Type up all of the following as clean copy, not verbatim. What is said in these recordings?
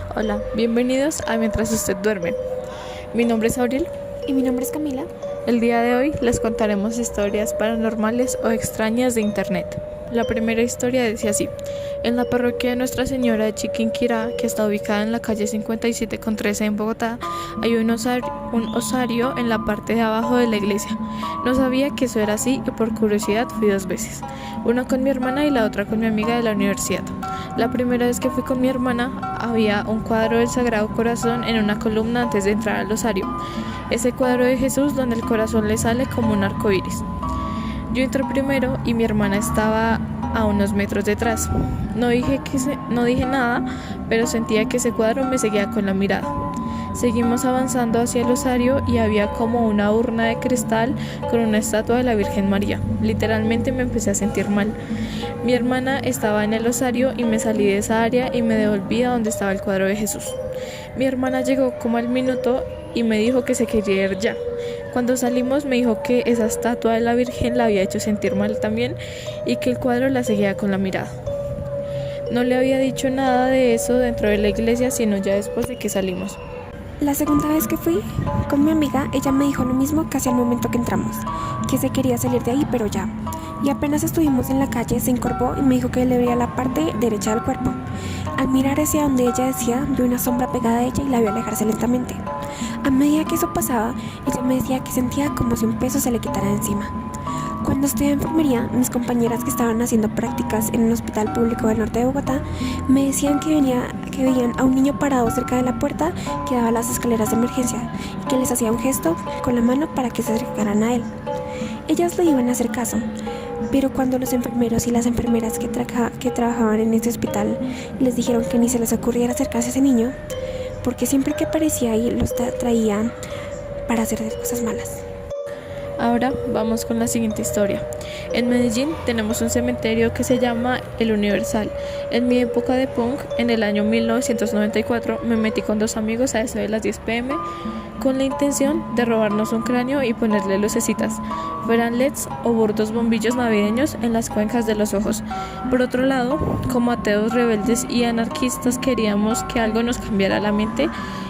Hola, bienvenidos a Mientras usted duerme. Mi nombre es Auriel. Y mi nombre es Camila. El día de hoy les contaremos historias paranormales o extrañas de internet. La primera historia dice así: en la parroquia de Nuestra Señora de Chiquinquirá, que está ubicada en la calle 57 con 13 en Bogotá, hay un osario en la parte de abajo de la iglesia. No sabía que eso era así y por curiosidad fui 2 veces, una con mi hermana y la otra con mi amiga de la universidad. La primera vez que fui con mi hermana había un cuadro del Sagrado Corazón en una columna antes de entrar al osario. Ese cuadro de Jesús donde el corazón le sale como un arco iris. Yo entré primero y mi hermana estaba a unos metros detrás. No dije nada, pero sentía que ese cuadro me seguía con la mirada. Seguimos avanzando hacia el osario y había como una urna de cristal con una estatua de la Virgen María. Literalmente me empecé a sentir mal. Mi hermana estaba en el osario y me salí de esa área y me devolví a donde estaba el cuadro de Jesús. Mi hermana llegó como al minuto y me dijo que se quería ir ya. Cuando salimos me dijo que esa estatua de la Virgen la había hecho sentir mal también y que el cuadro la seguía con la mirada. No le había dicho nada de eso dentro de la iglesia, sino ya después de que salimos. La segunda vez que fui con mi amiga, ella me dijo lo mismo casi al momento que entramos, que se quería salir de ahí, pero ya. Y apenas estuvimos en la calle, se encorvó y me dijo que le veía la parte derecha del cuerpo. Al mirar hacia donde ella decía, vi una sombra pegada a ella y la vio alejarse lentamente. A medida que eso pasaba, ella me decía que sentía como si un peso se le quitara de encima. Cuando estudié enfermería, mis compañeras que estaban haciendo prácticas en un hospital público del norte de Bogotá me decían que veían a un niño parado cerca de la puerta que daba a las escaleras de emergencia y que les hacía un gesto con la mano para que se acercaran a él. Ellas le iban a hacer caso, pero cuando los enfermeros y las enfermeras que trabajaban en ese hospital les dijeron que ni se les ocurriera acercarse a ese niño, porque siempre que aparecía ahí los traían para hacer cosas malas. Ahora vamos con la siguiente historia. En Medellín tenemos un cementerio que se llama El Universal. En mi época de punk, en el año 1994, me metí con 2 amigos a eso de las 10 p.m. con la intención de robarnos un cráneo y ponerle lucecitas, fueran LEDs o burdos bombillos navideños en las cuencas de los ojos. Por otro lado, como ateos rebeldes y anarquistas queríamos que algo nos cambiara la mente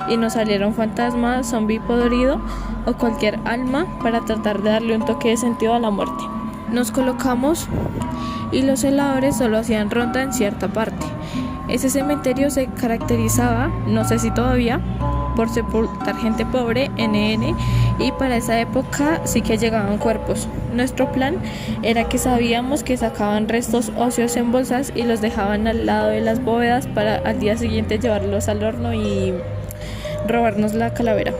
y nos saliera un fantasma, zombie podrido o cualquier alma para tratar de darle un toque de sentido a la muerte. Nos colocamos y los celadores solo hacían ronda en cierta parte. Ese cementerio se caracterizaba, no sé si todavía, por sepultar gente pobre, NN, y para esa época sí que llegaban cuerpos. Nuestro plan era que sabíamos que sacaban restos óseos en bolsas y los dejaban al lado de las bóvedas para al día siguiente llevarlos al horno y robarnos la calavera.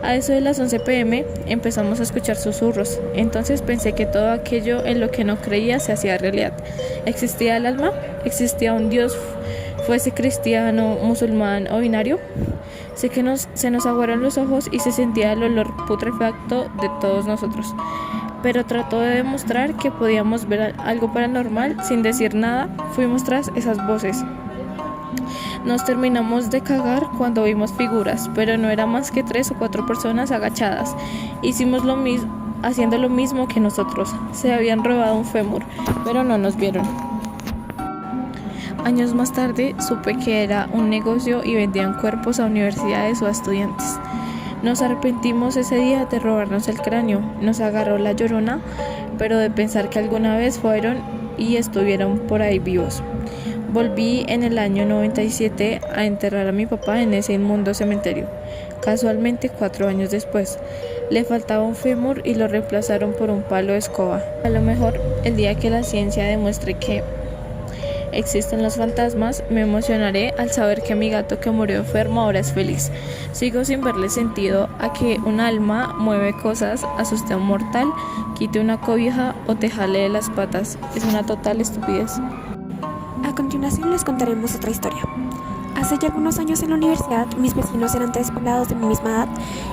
A eso de las 11 p.m. empezamos a escuchar susurros. Entonces pensé que todo aquello en lo que no creía se hacía realidad. ¿Existía el alma? ¿Existía un Dios, fuese cristiano, musulmán o binario? Sé que se nos aguaron los ojos y se sentía el olor putrefacto de todos nosotros. Pero trató de demostrar que podíamos ver algo paranormal sin decir nada. Fuimos tras esas voces. Nos terminamos de cagar cuando vimos figuras, pero no era más que 3 o 4 personas agachadas. Hicimos lo mismo, haciendo lo mismo que nosotros. Se habían robado un fémur, pero no nos vieron. Años más tarde supe que era un negocio y vendían cuerpos a universidades o a estudiantes. Nos arrepentimos ese día de robarnos el cráneo. Nos agarró la llorona, pero de pensar que alguna vez fueron y estuvieron por ahí vivos. Volví en el año 97 a enterrar a mi papá en ese inmundo cementerio. Casualmente 4 años después. Le faltaba un fémur y lo reemplazaron por un palo de escoba. A lo mejor el día que la ciencia demuestre que existen los fantasmas, me emocionaré al saber que mi gato que murió enfermo ahora es feliz. Sigo sin verle sentido a que un alma mueve cosas, asuste a un mortal, quite una cobija o te jale de las patas. Es una total estupidez. A continuación les contaremos otra historia. Hace ya algunos años en la universidad, mis vecinos eran 3 pelados de mi misma edad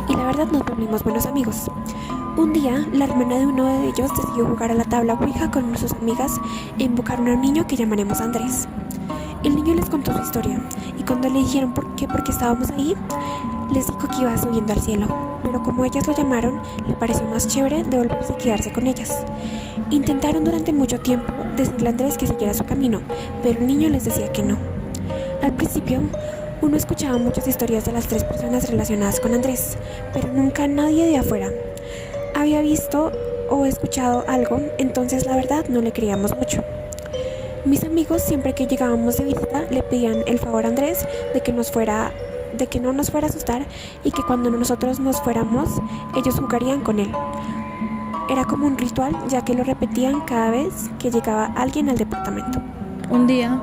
y la verdad nos volvimos buenos amigos. Un día, la hermana de uno de ellos decidió jugar a la tabla Ouija con sus amigas e invocaron a un niño que llamaremos Andrés. El niño les contó su historia y cuando le dijeron por qué estábamos ahí, les dijo que iba subiendo al cielo, pero como ellas lo llamaron, le pareció más chévere devolverse y quedarse con ellas. Intentaron durante mucho tiempo decirle a Andrés que siguiera su camino, pero el niño les decía que no. Al principio Uno escuchaba muchas historias de las tres personas relacionadas con Andrés, pero nunca nadie de afuera había visto o escuchado algo, entonces la verdad no le creíamos mucho. Mis amigos siempre que llegábamos de visita le pedían el favor a Andrés de que no nos fuera a asustar y que cuando nosotros nos fuéramos ellos jugarían con él. Era como un ritual, ya que lo repetían cada vez que llegaba alguien al departamento. Un día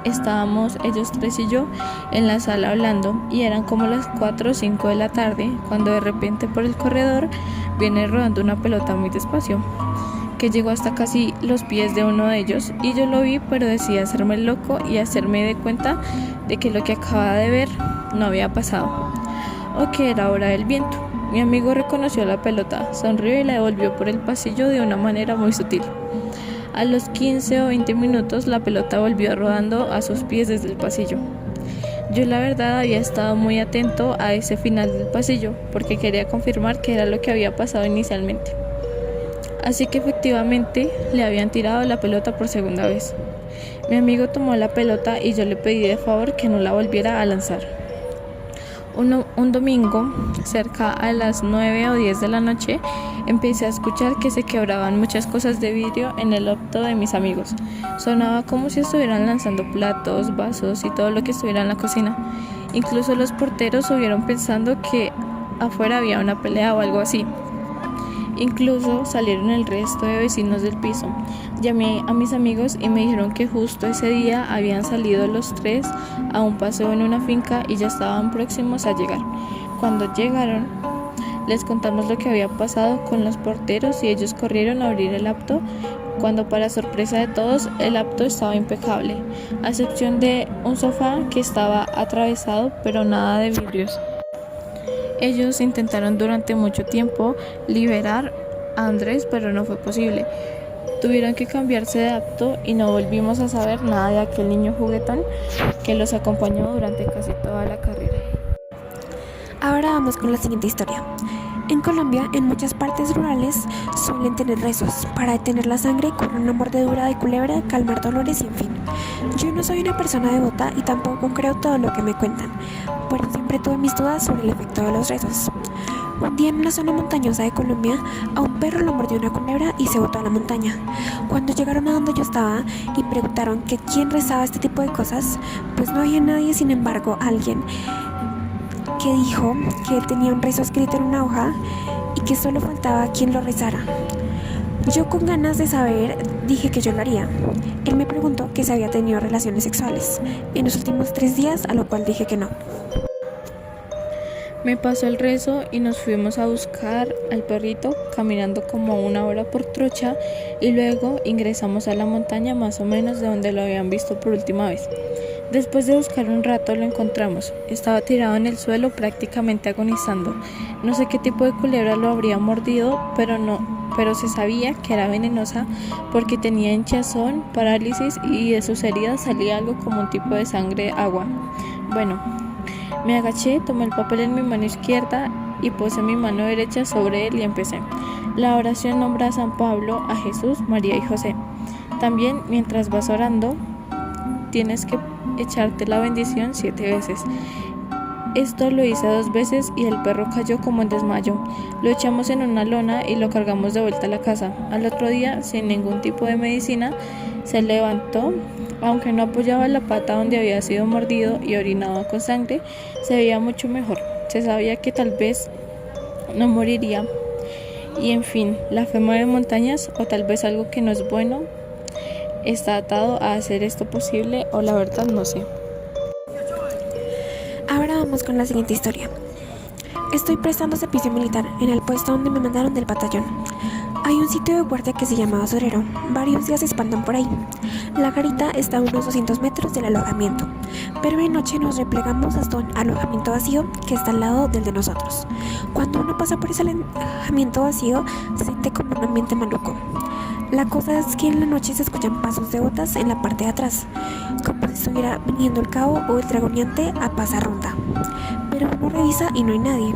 estábamos ellos tres y yo en la sala hablando y eran como las 4 o 5 de la tarde cuando de repente por el corredor viene rodando una pelota muy despacio que llegó hasta casi los pies de uno de ellos y yo lo vi, pero decidí hacerme el loco y hacerme de cuenta de que lo que acababa de ver no había pasado o que era hora del viento. Mi amigo reconoció la pelota, sonrió y la devolvió por el pasillo de una manera muy sutil. A los 15 o 20 minutos la pelota volvió rodando a sus pies desde el pasillo. Yo la verdad había estado muy atento a ese final del pasillo porque quería confirmar que era lo que había pasado inicialmente. Así que efectivamente le habían tirado la pelota por segunda vez. Mi amigo tomó la pelota y yo le pedí de favor que no la volviera a lanzar. Un domingo, cerca a las 9 o 10 de la noche, empecé a escuchar que se quebraban muchas cosas de vidrio en el auto de mis amigos. Sonaba como si estuvieran lanzando platos, vasos y todo lo que estuviera en la cocina. Incluso los porteros subieron pensando que afuera había una pelea o algo así. Incluso salieron el resto de vecinos del piso. Llamé a mis amigos y me dijeron que justo ese día habían salido los tres a un paseo en una finca y ya estaban próximos a llegar. Cuando llegaron, les contamos lo que había pasado con los porteros y ellos corrieron a abrir el auto, cuando para sorpresa de todos el auto estaba impecable, a excepción de un sofá que estaba atravesado, pero nada de vidrios. Ellos intentaron durante mucho tiempo liberar a Andrés, pero no fue posible. Tuvieron que cambiarse de auto y no volvimos a saber nada de aquel niño juguetón que los acompañó durante casi toda la carrera. Ahora vamos con la siguiente historia. En Colombia, en muchas partes rurales, suelen tener rezos para detener la sangre, curar una mordedura de culebra, calmar dolores y en fin. Yo no soy una persona devota y tampoco creo todo lo que me cuentan, pero siempre tuve mis dudas sobre el efecto de los rezos. Un día en una zona montañosa de Colombia, a un perro lo mordió una culebra y se botó a la montaña. Cuando llegaron a donde yo estaba y preguntaron que quién rezaba este tipo de cosas, pues no había nadie. Sin embargo, alguien que dijo que él tenía un rezo escrito en una hoja y que solo faltaba quien lo rezara. Yo, con ganas de saber, dije que yo lo haría. Él me preguntó que si había tenido relaciones sexuales en los últimos 3 días, a lo cual dije que no. Me pasó el rezo y nos fuimos a buscar al perrito caminando como 1 hora por trocha y luego ingresamos a la montaña más o menos de donde lo habían visto por última vez. Después de buscar un rato lo encontramos. Estaba tirado en el suelo prácticamente agonizando. No sé qué tipo de culebra lo habría mordido, pero se sabía que era venenosa porque tenía hinchazón, parálisis y de sus heridas salía algo como un tipo de sangre agua. Bueno, me agaché, tomé el papel en mi mano izquierda y puse mi mano derecha sobre él y empecé. La oración nombra a San Pablo, a Jesús, María y José. También, mientras vas orando, tienes que echarte la bendición 7 veces. Esto lo hice 2 veces y el perro cayó como en desmayo. Lo echamos en una lona y lo cargamos de vuelta a la casa. Al otro día, sin ningún tipo de medicina, se levantó. Aunque no apoyaba la pata donde había sido mordido y orinado con sangre, se veía mucho mejor. Se sabía que tal vez no moriría. Y en fin, la fe mueve montañas, o tal vez algo que no es bueno está atado a hacer esto posible, o la verdad no sé. Ahora vamos con la siguiente historia. Estoy prestando servicio militar en el puesto donde me mandaron del batallón. Hay un sitio de guardia que se llama Basurero. Varios días se espantan por ahí. La garita está a unos 200 metros del alojamiento, pero de noche nos replegamos hasta un alojamiento vacío que está al lado del de nosotros. Cuando uno pasa por ese alojamiento vacío, se siente como un ambiente maluco. La cosa es que en la noche se escuchan pasos de botas en la parte de atrás, como si estuviera viniendo el cabo o el dragoneante a pasar ronda. Pero uno revisa y no hay nadie.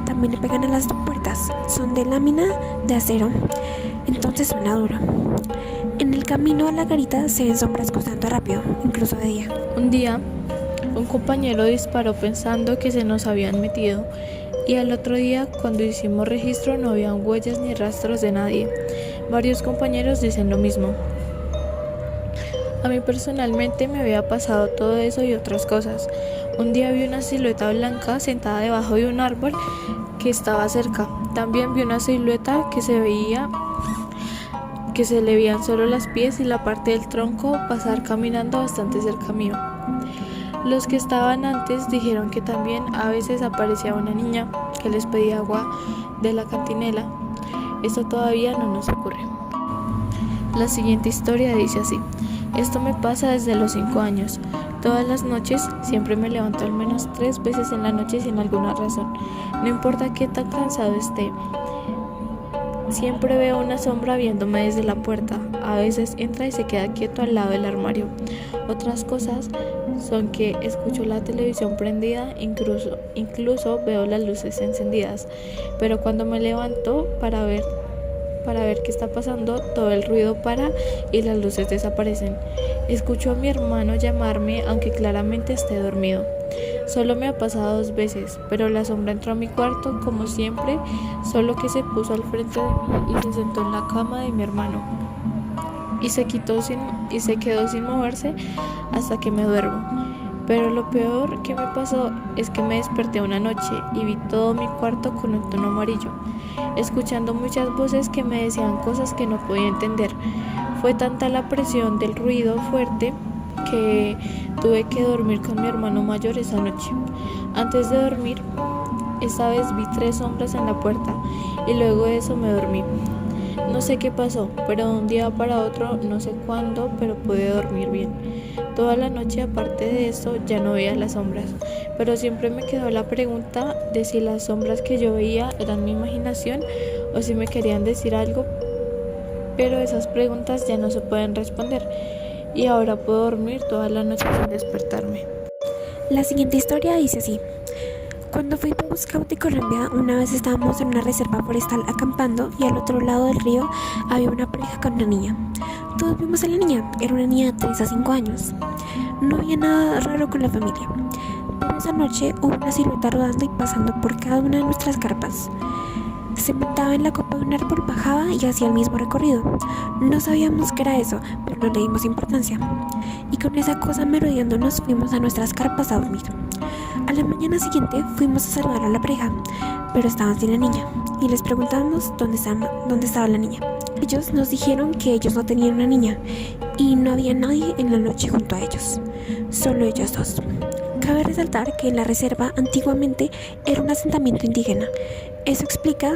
También le pegan a las puertas, son de lámina de acero, entonces suena duro. En el camino a la garita se ven sombras cruzando rápido, incluso de día. Un día Un compañero disparó pensando que se nos habían metido y al otro día, cuando hicimos registro, no habían huellas ni rastros de nadie. Varios compañeros dicen lo mismo. A mí personalmente me había pasado todo eso y otras cosas. Un día vi una silueta blanca sentada debajo de un árbol que estaba cerca. También vi una silueta que se le veían solo los pies y la parte del tronco pasar caminando bastante cerca mío. Los que estaban antes dijeron que también a veces aparecía una niña que les pedía agua de la cantinela. Esto todavía no nos ocurre. La siguiente historia dice así: esto me pasa desde los 5 años. Todas las noches siempre me levanto al menos 3 veces en la noche sin alguna razón. No importa qué tan cansado esté. Siempre veo una sombra viéndome desde la puerta. A veces entra y se queda quieto al lado del armario. Otras cosas son que escucho la televisión prendida, incluso veo las luces encendidas. Pero cuando me levanto para ver qué está pasando, todo el ruido para y las luces desaparecen. Escucho a mi hermano llamarme, aunque claramente esté dormido. Solo me ha pasado 2 veces, pero la sombra entró a mi cuarto como siempre, solo que se puso al frente de mí y se sentó en la cama de mi hermano. Y se quedó sin moverse hasta que me duermo. Pero lo peor que me pasó es que me desperté una noche y vi todo mi cuarto con un tono amarillo, escuchando muchas voces que me decían cosas que no podía entender. Fue tanta la presión del ruido fuerte que tuve que dormir con mi hermano mayor esa noche. Antes de dormir, esta vez vi 3 sombras en la puerta y luego de eso me dormí. No sé qué pasó, pero de un día para otro, no sé cuándo, pero pude dormir bien. Toda la noche, aparte de eso, ya no veía las sombras, pero siempre me quedó la pregunta de si las sombras que yo veía eran mi imaginación o si me querían decir algo, pero esas preguntas ya no se pueden responder y ahora puedo dormir toda la noche sin despertarme. La siguiente historia dice así: cuando fui Boy Scout de Colombia, una vez estábamos en una reserva forestal acampando y al otro lado del río había una pareja con una niña. Todos vimos a la niña, era una niña de 3 a 5 años. No había nada raro con la familia, pero esa noche hubo una silueta rodando y pasando por cada una de nuestras carpas. Se montaba en la copa de un árbol, bajaba y hacía el mismo recorrido. No sabíamos qué era eso, pero no le dimos importancia. Y con esa cosa merodeándonos fuimos a nuestras carpas a dormir. A la mañana siguiente fuimos a saludar a la pareja, pero estaban sin la niña, y les preguntamos dónde estaba la niña. Ellos nos dijeron que ellos no tenían una niña, y no había nadie en la noche junto a ellos, solo ellos 2. Cabe resaltar que en la reserva antiguamente era un asentamiento indígena. Eso explica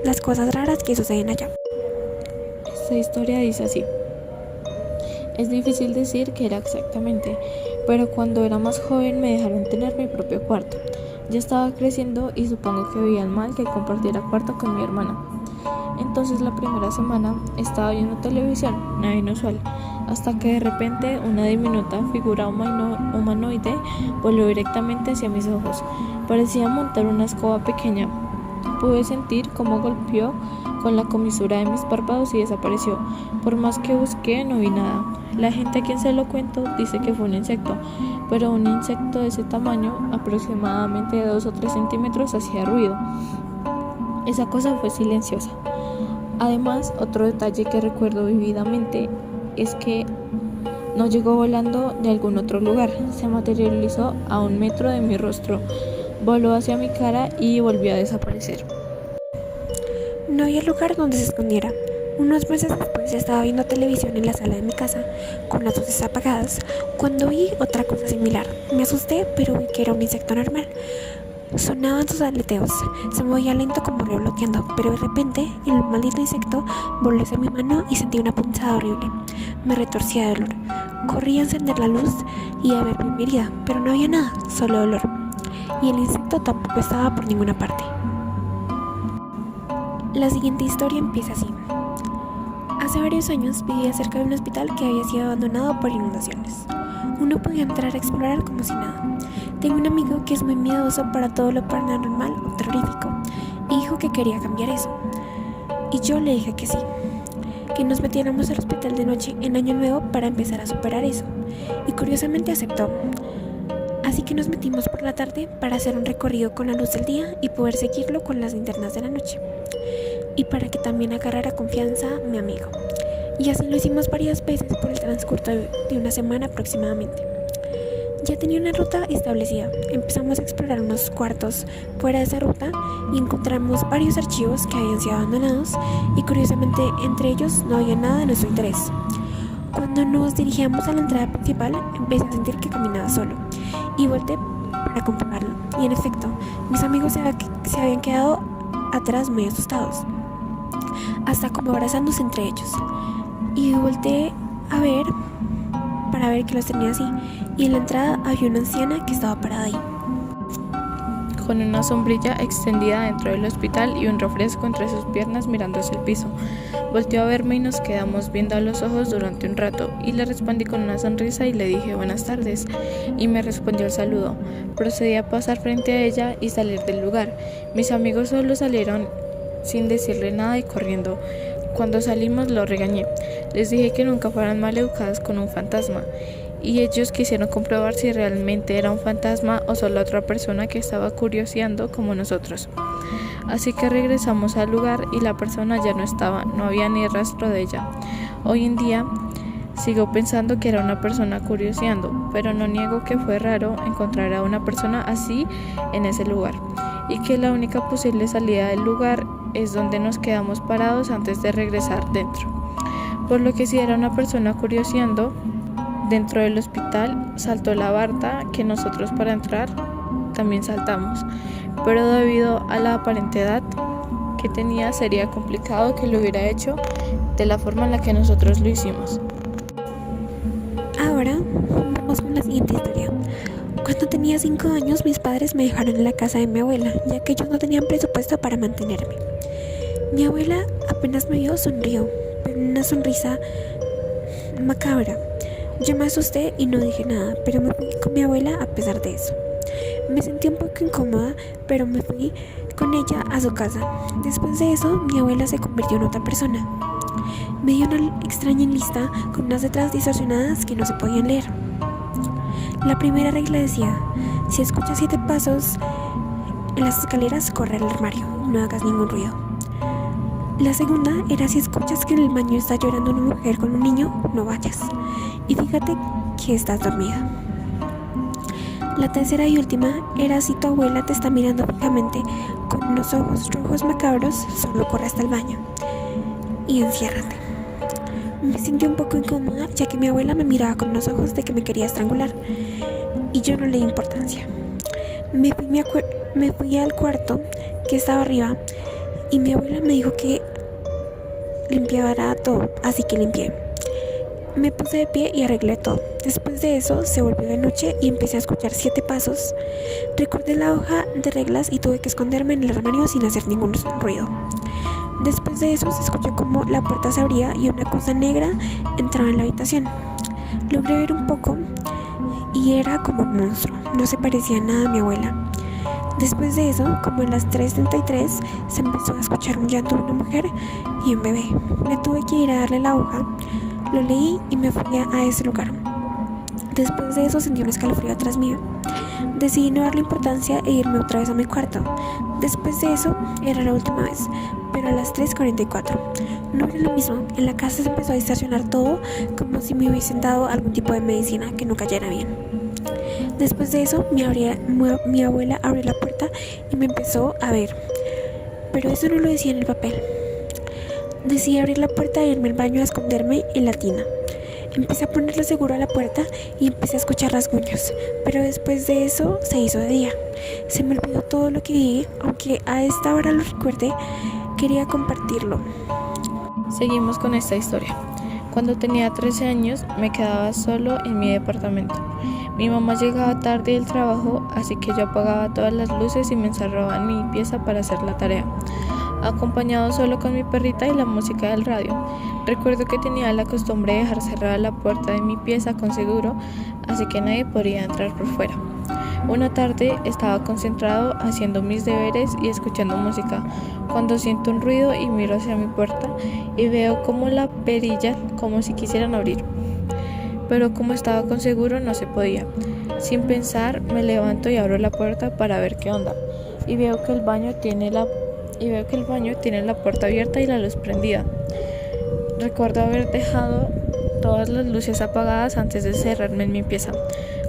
las cosas raras que suceden allá. Esta historia dice así: es difícil decir qué era exactamente, pero cuando era más joven me dejaron tener mi propio cuarto. Ya estaba creciendo y supongo que veían mal que compartiera cuarto con mi hermana. Entonces la primera semana estaba viendo televisión, nada inusual, hasta que de repente una diminuta figura humanoide voló directamente hacia mis ojos. Parecía montar una escoba pequeña. Pude sentir cómo golpeó con la comisura de mis párpados y desapareció. Por más que busqué, no vi nada. La gente a quien se lo cuento dice que fue un insecto, pero un insecto de ese tamaño, aproximadamente de 2 o 3 centímetros, hacía ruido. Esa cosa fue silenciosa. Además, otro detalle que recuerdo vividamente es que no llegó volando de algún otro lugar, se materializó a 1 metro de mi rostro, voló hacia mi cara y volvió a desaparecer. No había lugar donde se escondiera. Unos meses después estaba viendo televisión en la sala de mi casa, con las luces apagadas, cuando vi otra cosa similar. Me asusté, pero vi que era un insecto normal. Sonaban sus aleteos, se movía lento como revoloteando, pero de repente el maldito insecto voló hacia mi mano y sentí una punzada horrible. Me retorcía de dolor. Corrí a encender la luz y a ver mi herida, pero no había nada, solo dolor. Y el insecto tampoco estaba por ninguna parte. La siguiente historia empieza así. Hace varios años vivía cerca de un hospital que había sido abandonado por inundaciones. Uno podía entrar a explorar como si nada. Tengo un amigo que es muy miedoso para todo lo paranormal o terrorífico y dijo que quería cambiar eso. Y yo le dije que sí, que nos metiéramos al hospital de noche en Año Nuevo para empezar a superar eso. Y curiosamente aceptó. Así que nos metimos por la tarde para hacer un recorrido con la luz del día y poder seguirlo con las linternas de la noche. Y para que también agarrara confianza mi amigo. Y así lo hicimos varias veces por el transcurso de una semana aproximadamente. Ya tenía una ruta establecida. Empezamos a explorar unos cuartos fuera de esa ruta y encontramos varios archivos que habían sido abandonados y curiosamente entre ellos no había nada de nuestro interés. Cuando nos dirigíamos a la entrada principal empecé a sentir que caminaba solo y volteé para comprobarlo. Y en efecto, mis amigos se habían quedado atrás muy asustados, hasta como abrazándose entre ellos. Y volteé a ver para ver que los tenía así, y en la entrada había una anciana que estaba parada ahí, con una sombrilla extendida dentro del hospital y un refresco entre sus piernas mirando hacia el piso. Volteó a verme y nos quedamos viendo a los ojos durante un rato, y le respondí con una sonrisa y le dije buenas tardes, y me respondió el saludo. Procedí a pasar frente a ella y salir del lugar. Mis amigos solo salieron sin decirle nada y corriendo. Cuando salimos lo regañé. Les dije que nunca fueran mal educadas con un fantasma, y ellos quisieron comprobar si realmente era un fantasma o solo otra persona que estaba curioseando como nosotros. Así que regresamos al lugar y la persona ya no estaba, no había ni rastro de ella. Hoy en día sigo pensando que era una persona curioseando, pero no niego que fue raro encontrar a una persona así en ese lugar, y que la única posible salida del lugar es donde nos quedamos parados antes de regresar dentro. Por lo que si era una persona curioseando dentro del hospital, saltó la barda que nosotros para entrar también saltamos, pero debido a la aparente edad que tenía sería complicado que lo hubiera hecho de la forma en la que nosotros lo hicimos. Ahora vamos con la siguiente historia. Cuando tenía 5 años mis padres me dejaron en la casa de mi abuela, ya que ellos no tenían presupuesto para mantenerme. Mi abuela apenas me vio sonrió, pero una sonrisa macabra. Yo me asusté y no dije nada, pero me fui con mi abuela a pesar de eso. Me sentí un poco incómoda, pero me fui con ella a su casa. Después de eso, mi abuela se convirtió en otra persona. Me dio una extraña lista con unas letras distorsionadas que no se podían leer. La primera regla decía: si escuchas 7 pasos en las escaleras, corre al armario, no hagas ningún ruido. La segunda era: si escuchas que en el baño está llorando una mujer con un niño, no vayas. Y fíjate que estás dormida. La tercera y última era: si tu abuela te está mirando fijamente con unos ojos rojos macabros, solo corre hasta el baño y enciérrate. Me sentí un poco incómoda, ya que mi abuela me miraba con unos ojos de que me quería estrangular, y yo no le di importancia. Me fui al cuarto que estaba arriba, y mi abuela me dijo que limpiara todo, así que limpié. Me puse de pie y arreglé todo. Después de eso se volvió de noche y empecé a escuchar 7 pasos. Recordé la hoja de reglas y tuve que esconderme en el armario sin hacer ningún ruido. Después de eso se escuchó como la puerta se abría y una cosa negra entraba en la habitación. Logré ver un poco y era como un monstruo, no se parecía nada a mi abuela. Después de eso, como en las 3:33, se empezó a escuchar un llanto de una mujer y un bebé. Me tuve que ir a darle la hoja, lo leí y me fui a ese lugar. Después de eso sentí un escalofrío atrás mío. Decidí no darle importancia e irme otra vez a mi cuarto. Después de eso era la última vez, pero a las 3:44. No era lo mismo, en la casa se empezó a distorsionar todo, como si me hubiesen dado algún tipo de medicina que no cayera bien. Después de eso mi abuela abrió la puerta y me empezó a ver, pero eso no lo decía en el papel. Decidí abrir la puerta e irme al baño a esconderme en la tina. Empecé a ponerle seguro a la puerta y empecé a escuchar rasguños, pero después de eso se hizo de día. Se me olvidó todo lo que vi, aunque a esta hora lo recuerde, quería compartirlo. Seguimos con esta historia. Cuando tenía 13 años me quedaba solo en mi departamento. Mi mamá llegaba tarde del trabajo, así que yo apagaba todas las luces y me encerraba en mi pieza para hacer la tarea, acompañado solo con mi perrita y la música del radio. Recuerdo que tenía la costumbre de dejar cerrada la puerta de mi pieza con seguro, así que nadie podría entrar por fuera. Una tarde estaba concentrado haciendo mis deberes y escuchando música, cuando siento un ruido y miro hacia mi puerta y veo como la perilla, como si quisieran abrir, pero como estaba con seguro no se podía. Sin pensar, me levanto y abro la puerta para ver qué onda. Y veo que el baño tiene la puerta abierta y la luz prendida. Recuerdo haber dejado todas las luces apagadas antes de cerrarme en mi pieza.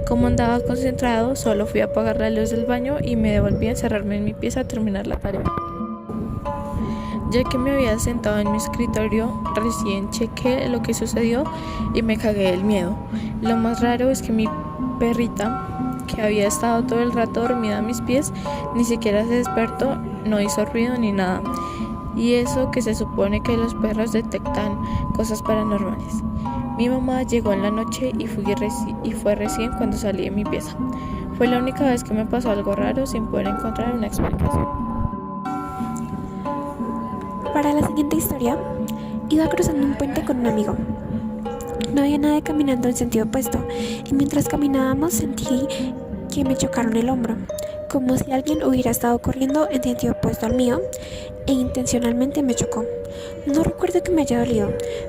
Como andaba concentrado, solo fui a apagar la luz del baño y me devolví a encerrarme en mi pieza a terminar la tarea. Ya que me había sentado en mi escritorio, recién chequé lo que sucedió y me cagué del miedo. Lo más raro es que mi perrita, que había estado todo el rato dormida a mis pies, ni siquiera se despertó, no hizo ruido ni nada. Y eso que se supone que los perros detectan cosas paranormales. Mi mamá llegó en la noche y fue recién cuando salí de mi pieza. Fue la única vez que me pasó algo raro sin poder encontrar una explicación. Para la siguiente historia, iba cruzando un puente con un amigo. No había nadie caminando en sentido opuesto y mientras caminábamos sentí que me chocaron el hombro, como si alguien hubiera estado corriendo en sentido opuesto al mío e intencionalmente me chocó. No recuerdo que me haya dolido,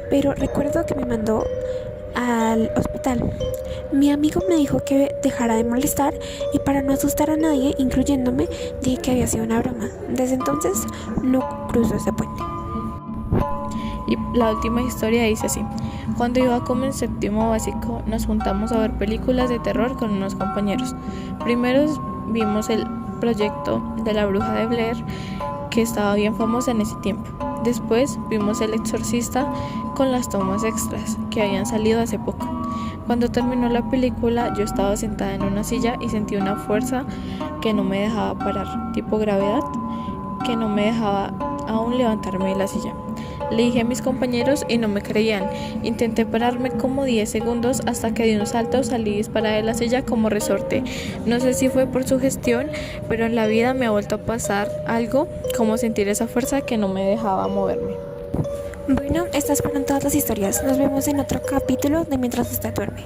pero recuerdo que me mandó al hospital. Mi amigo me dijo que dejara de molestar y para no asustar a nadie, incluyéndome, dije que había sido una broma. Desde entonces no cruzo ese puente. Y la última historia dice así: cuando iba como en séptimo básico, nos juntamos a ver películas de terror con unos compañeros. Primero vimos el proyecto de la Bruja de Blair, que estaba bien famosa en ese tiempo. Después vimos El Exorcista con las tomas extras que habían salido hace poco. Cuando terminó la película, yo estaba sentada en una silla y sentí una fuerza que no me dejaba parar, tipo gravedad, que no me dejaba aún levantarme de la silla. Le dije a mis compañeros y no me creían. Intenté pararme como 10 segundos hasta que de un salto salí disparada de la silla como resorte. No sé si fue por sugestión, pero en la vida me ha vuelto a pasar algo como sentir esa fuerza que no me dejaba moverme. Bueno, estas fueron todas las historias. Nos vemos en otro capítulo de Mientras usted duerme.